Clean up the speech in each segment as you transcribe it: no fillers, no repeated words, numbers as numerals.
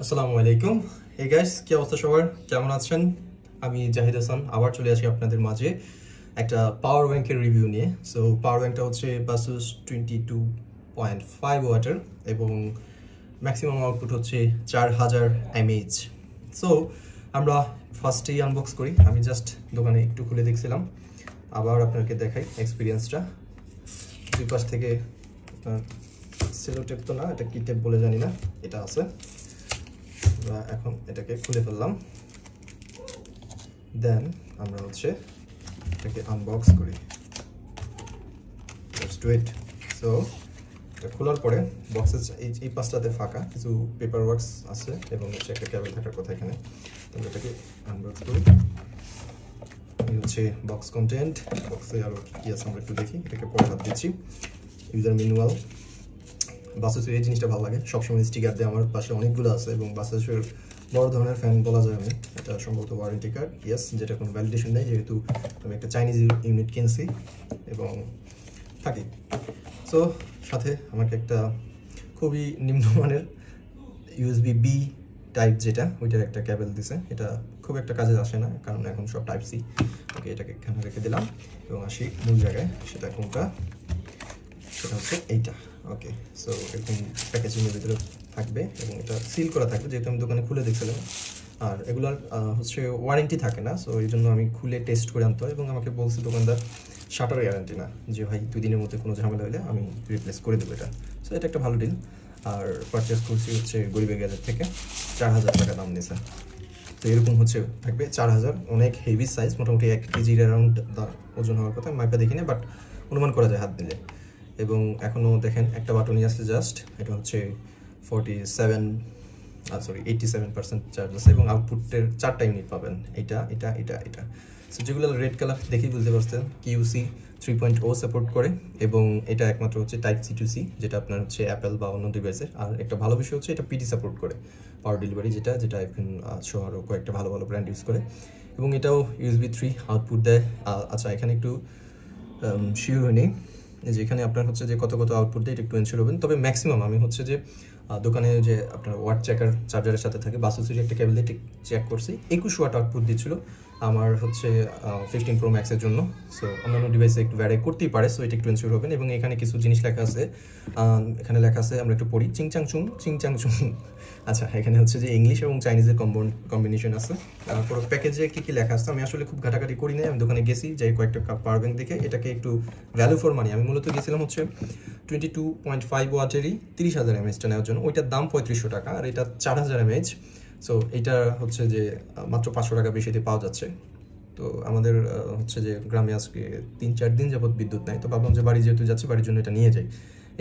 আসসালামু আলাইকুম। Hey guys, কি অবস্থা সবার? কেমন আছেন? আমি জাহিদ হাসান আবার চলে আসি আপনাদের মাঝে একটা পাওয়ার ব্যাংকের রিভিউ নিয়ে। সো পাওয়ার ব্যাংকটা হচ্ছে বাসুস 22.5 ওয়াটের এবং ম্যাক্সিমাম আউটপুট হচ্ছে 4000 mAh। সো আমরা ফার্স্টেই আনবক্স করি। আমি জাস্ট দোকানে একটু খুলে দেখছিলাম, আবার আপনাকে দেখাই এক্সপিরিয়েন্সটা। দুই পাশ থেকে সেলো টেপ তো না, এটা কি টেপ বলে জানি না, এটা আছে। আমরা এখন এটাকে খুলে ফেললাম, দেন আমরা হচ্ছে এটাকে আনবক্স করি। Let's do it. সো এটা খোলার পরে বক্সের এই পাশটাতে ফাঁকা, কিছু পেপার ওয়ার্কস আছে এবং হচ্ছে একটা কেবল থাকার কথা এখানে। আমরা এটাকে আনবক্স করি। এই হচ্ছে বক্স কন্টেন্ট। বক্সে আরও কী আছে আমরা একটু দেখি, এটাকে পরে হাত দিচ্ছি। User manual. বাসেসের এই জিনিসটা ভালো লাগে, সবসময় স্টিকার দেয়। আমার পাশে অনেকগুলো আছে এবং বাসেসের বড় ধরনের ফ্যান বলা যায় আমি। এটা সম্ভবত ওয়ারেন্টি কার্ড, ইয়েস, যেটা কোনো ভ্যালিডেশন নেই যেহেতু আমি একটা চাইনিজ ইউনিট কিনছি এবং থাকি। সো সাথে আমাকে একটা খুবই নিম্নমানের ইউএসবি বি টাইপ যেটা, ওইটার একটা কেবল দিছে। এটা খুব একটা কাজে আসে না কারণ এখন সব টাইপ সি। ওকে, এটাকে এখানে রেখে দিলাম এবং আসি মূল জায়গায়। সেটা কোনটা? সেটা হচ্ছে এইটা। ওকে, সো এরকম প্যাকেজিংয়ের ভিতরে থাকবে এবং এটা সিল করা থাকবে, যেহেতু আমি দোকানে খুলে দেখছিলাম। আর এগুলোর হচ্ছে ওয়ারেন্টি থাকে না, সো এই জন্য আমি খুলে টেস্ট করে আনতে হয় এবং আমাকে বলছে দোকানদার শাটার গ্যারান্টি না, যে ভাই 2 দিনের মধ্যে কোনো ঝামেলা হলে আমি রিপ্লেস করে দেবো এটা। সো এটা একটা ভালো ডিল। আর পারচেস করছি হচ্ছে গরিবের গ্যাজেট থেকে, 4000 টাকা দাম নিয়েছে। তো এরকম হচ্ছে থাকবে 4000, অনেক হেভি সাইজ, মোটামুটি 1 কেজির অ্যারাউন্ড ওজন হওয়ার কথা। মাইপা দেখিনি, বাট অনুমান করা যায় হাত দিলে। এবং এখনও দেখেন একটা বাটনই আছে জাস্ট, এটা হচ্ছে 87% চার্জ আছে এবং আউটপুটের 4টা ইউনিট পাবেন, এটা এটা এটা এটা। সো যেগুলো রেড কালার দেখেই বুঝতে পারছেন কিউসি 3.0 সাপোর্ট করে এবং এটা একমাত্র হচ্ছে টাইপ সি টু সি, যেটা আপনার হচ্ছে অ্যাপেল বা অন্য ডিভাইসের। আর একটা ভালো বিষয় হচ্ছে এটা পিডি সাপোর্ট করে, পাওয়ার ডেলিভারি, যেটা এখন সহ আরও কয়েকটা ভালো ভালো ব্র্যান্ড ইউজ করে। এবং এটাও USB 3 আউটপুট দেয়। আচ্ছা, এখানে একটু শিওর হয়নি যে এখানে আপনার হচ্ছে যে কত আউটপুট দেয়, এটা একটু এনশিওর হবেন। তবে ম্যাক্সিমাম আমি হচ্ছে যে দোকানে যে আপনার ওয়াট চেকার চার্জারের সাথে থাকে, বাসুসের একটা কেবল দিয়ে চেক করছি, 21 ওয়াট আউটপুট দিচ্ছিল আমার হচ্ছে 15 প্রো ম্যাক্সের জন্য। সো অন্যান্য ডিভাইসে একটু ভ্যারি করতেই পারে, সো এটা একটু এনশিওর হবেন। এবং এখানে কিছু জিনিস লেখা আছে, এখানে লেখা আছে, আমরা একটু পড়ি, চিংচাং চুং। আচ্ছা, এখানে হচ্ছে যে ইংলিশ এবং চাইনিজের কম্বিনেশন আছে। পুরো প্যাকেজে কী কী লেখা আছে আমি আসলে খুব ঘাটাঘাটি করি নাই, আমি দোকানে গেছি, যাই কয়েকটা পাওয়ার ব্যাংক দেখে এটাকে একটু ভ্যালু ফর মানি। আমি মূলত গেছিলাম হচ্ছে 22.5 ওয়াটেরই 30,000 mAhটা নেওয়ার জন্য, ওইটার দাম 3500 টাকা, আর এটা 4000 mAh। সো এটা হচ্ছে যে মাত্র 500 টাকা বেশিতে পাওয়া যাচ্ছে। তো আমাদের হচ্ছে যে গ্রামে আজকে 3-4 দিন যাবত বিদ্যুৎ নাই, তো ভাবলাম যে বাড়ি যেহেতু যাচ্ছি, বাড়ির জন্য এটা নিয়ে যাই।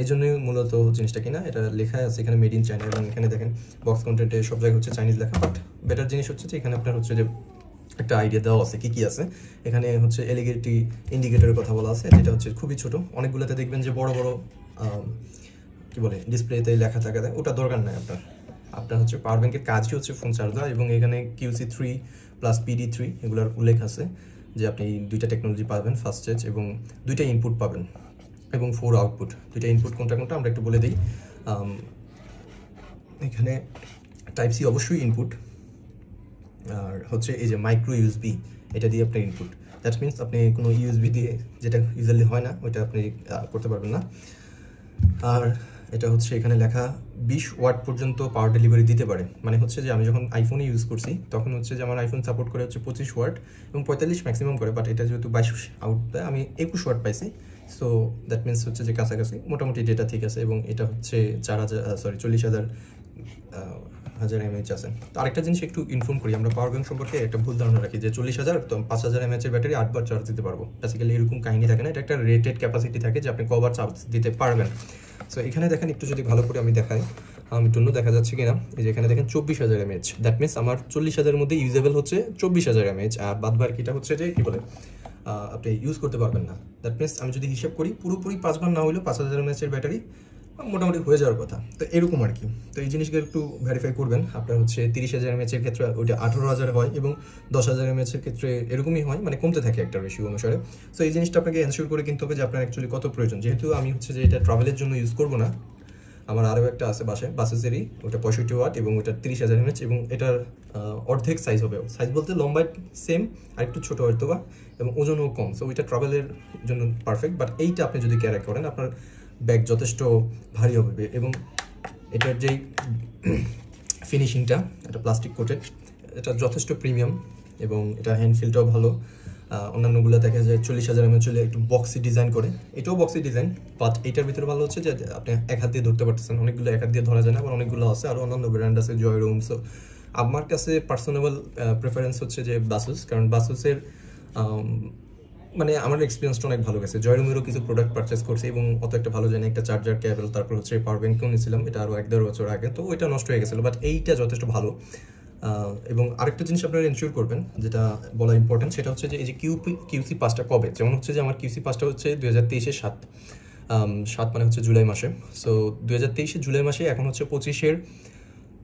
এই জন্যই মূলত জিনিসটা কিনা। এটা লেখা আছে এখানে মেড ইন চায়না, এবং এখানে দেখেন বক্স কন্টেন্টে সব জায়গায় হচ্ছে চাইনিজ লেখা। বাট বেটার জিনিস হচ্ছে যে এখানে আপনার হচ্ছে যে একটা আইডিয়া দেওয়া আছে কী আছে। এখানে হচ্ছে এলিগেটি ইন্ডিকেটরের কথা বলা আছে, যেটা হচ্ছে খুবই ছোট। অনেকগুলোতে দেখবেন যে বড় বড় কী বলে ডিসপ্লেতে লেখা থাকে, ওটা দরকার নাই আপনার হচ্ছে পাওয়ার ব্যাংকের কাজই হচ্ছে ফোন চার্জ দেওয়া। এবং এখানে QC 3 প্লাস PD 3 এগুলোর উল্লেখ আছে যে আপনি 2টা টেকনোলজি পাবেন, ফাস্ট চার্জ এবং 2টা ইনপুট পাবেন এবং 4 আউটপুট। 2টা ইনপুট কোনটা আমরা একটু বলে দিই। এখানে টাইপ সি অবশ্যই ইনপুট, আর হচ্ছে এই যে মাইক্রো ইউএসবি, এটা দিয়ে আপনার ইনপুট। দ্যাট মিনস আপনি কোনো ইউএসবি দিয়ে, যেটা ইউজুয়ালি হয় না, ওইটা আপনি করতে পারবেন না। আর এটা হচ্ছে এখানে লেখা 20 ওয়াট পর্যন্ত পাওয়ার ডেলিভারি দিতে পারে। মানে হচ্ছে যে আমি যখন আইফোনে ইউজ করছি তখন হচ্ছে যে আমার আইফোন সাপোর্ট করে হচ্ছে 25 ওয়াট এবং 45 ম্যাক্সিমাম করে, বাট এটা যেহেতু 22 আউট দেয়, আমি 21 ওয়াট পাইছি। সো দ্যাট মিনস হচ্ছে যে কাছাকাছি মোটামুটি ডেটা ঠিক আছে। এবং এটা হচ্ছে 40,000 mAh আছে। তো আরেকটা জিনিস একটু ইনফর্ম করি, আমরা পাওয়ার ব্যাংক সম্পর্কে একটা ভুল ধারণা রাখি যে 40,000 তো 5000 mAh এর ব্যাটারি 8 বার চার্জ দিতে পারবো। বেসিক্যালি এরকম কাহিনী থাকে না, এটা একটা রেটেড ক্যাপাসিটি থাকে যে আপনি কবার চার্জ দিতে পারবেন। সো এখানে দেখেন একটু যদি ভালো করে আমি দেখাই, আমি টন্য দেখা যাচ্ছে কিনা, এই যে এখানে দেখেন 24,000 mAh। দ্যাট মিনস আমার 40,000 মধ্যে ইউজেবল হচ্ছে 24,000 mAh, আর বাদ বাকিটা হচ্ছে যে কী বলে আপনি ইউজ করতে পারবেন না। দ্যাট মিনস আমি যদি হিসাব করি পুরোপুরি 5 বার না হলেও 5000 mAh এর ব্যাটারি মোটামুটি হয়ে যাওয়ার কথা। তো এরকম আর কি। তো এই জিনিসগুলো একটু ভেরিফাই করবেন। আপনার হচ্ছে 30,000 mAh এর ক্ষেত্রে ওইটা 18,000 হয় এবং 10,000 mAh এর ক্ষেত্রে এরকমই হয়, মানে কমতে থাকে একটা রেশিও অনুসারে। সো এই জিনিসটা আপনাকে এনশিওর করে কিনতে হবে যে আপনার অ্যাকচুয়ালি কত প্রয়োজন। যেহেতু আমি হচ্ছে যে এটা ট্রাভেলের জন্য ইউজ করবো না, আমার আরও একটা আছে বাসেসেরই, ওটা 65 ওয়াট এবং ওটা 30,000 mAh এবং এটার অর্ধেক সাইজ হবে, সাইজ বলতে লম্বায় সেম আর একটু ছোটো হয়তো বা, এবং ওজনও কম। সো ওইটা ট্রাভেলের জন্য পারফেক্ট। বাট এইটা আপনি যদি ক্যারি করেন আপনার ব্যাগ যথেষ্ট ভারী হবে। এবং এটার যেই ফিনিশিংটা, এটা প্লাস্টিক কোটেড, এটা যথেষ্ট প্রিমিয়াম এবং এটা হ্যান্ডফিলটাও ভালো। অন্যান্যগুলো দেখা যায় 40,000 mAh চলে একটু বক্সি ডিজাইন করে, এটাও বক্সি ডিজাইন, বাট এটার ভিতরে ভালো হচ্ছে যে আপনি এক হাত দিয়ে ধরতে পারতেছেন। অনেকগুলো এক হাত দিয়ে ধরা যায় না, আবার অনেকগুলো আছে, আর অন্যান্য ব্র্যান্ড আছে, জয়রুম। সো আমার কাছে পার্সোনেবল প্রেফারেন্স হচ্ছে যে বাসুস, কারণ বাসুসের মানে আমার এক্সপিরিয়েন্সটা অনেক ভালো গেছে। জয়রুমেরও কিছু প্রোডাক্ট পারচেস করছি এবং অত একটা ভালো জানি, একটা চার্জার কেবল, তারপর হচ্ছে পাওয়ার ব্যাঙ্কও নিয়েছিলাম, এটা আরও 1-1.5 বছর আগে, তো ওইটা নষ্ট হয়ে গেছিলো, বাট এইটা যথেষ্ট ভালো। এবং আরেকটা জিনিস আপনারা এনশিওর করবেন, যেটা বলা ইম্পর্টেন্ট, সেটা হচ্ছে যে এই যে কিউসি পাসটা কবে, যেমন হচ্ছে যে আমার কিউসি পাসটা হচ্ছে 2023-এর 7 মানে হচ্ছে জুলাই মাসে। সো 2023-এর জুলাই মাসে, এখন হচ্ছে 25-এর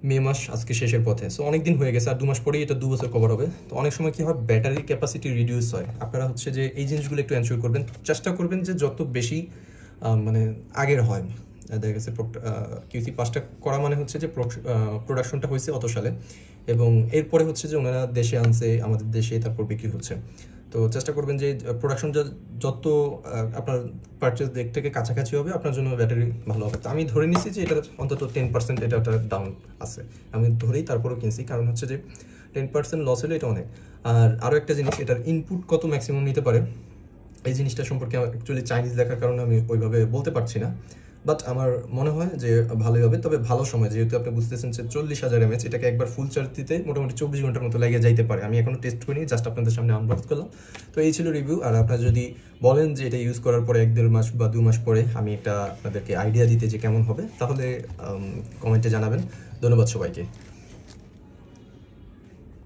মে মাস, আজকে শেষের পথে। সো অনেক দিন হয়ে গেছে, আর 2 মাস পরেই এটা 2 বছর কভার হবে। তো অনেক সময় কি হয়, ব্যাটারি ক্যাপাসিটি রিডিউস হয়। আপনারা হচ্ছে যে এই জিনিসগুলো একটু এনশিওর করবেন, চেষ্টা করবেন যে যত বেশি মানে আগের হয়। দেখা গেছে কিউসি পাসটা করা মানে হচ্ছে যে প্রোডাকশনটা হয়েছে অত সালে, এবং এরপরে হচ্ছে যে ওনারা দেশে আনছে, আমাদের দেশে, তারপর বিক্রি হচ্ছে। তো চেষ্টা করবেন যে প্রোডাকশনটা যত আপনার পারচেস ডেট থেকে কাছাকাছি হবে, আপনার জন্য ব্যাটারি ভালো হবে। তো আমি ধরে নিছি যে এটা অন্তত 10% এটা ডাউন আছে, আমি ধরেই তারপরেও কিনছি, কারণ হচ্ছে যে 10% লস হলে এটা অনেক। আর আরও একটা জিনিস, এটার ইনপুট কত ম্যাক্সিমাম নিতে পারে, এই জিনিসটা সম্পর্কে অ্যাকচুয়ালি চাইনিজ দেখার কারণে আমি ওইভাবে বলতে পারছি না, বাট আমার মনে হয় যে ভালোই হবে। তবে ভালো সময়, যেহেতু আপনি বুঝতেছেন যে 40,000 mAh, এটাকে একবার ফুল চার্জ দিতে মোটামুটি 24 ঘন্টার মতো লেগে যাইতে পারে। আমি এখনো টেস্ট করিনি, জাস্ট আপনাদের সামনে আনবক্স করলাম। তো এই ছিল রিভিউ। আর আপনারা যদি বলেন যে এটা ইউজ করার পরে 1-1.5 মাস বা 2 মাস পরে আমি এটা আপনাদেরকে আইডিয়া দিতে যে কেমন হবে, তাহলে কমেন্টে জানাবেন। ধন্যবাদ সবাইকে।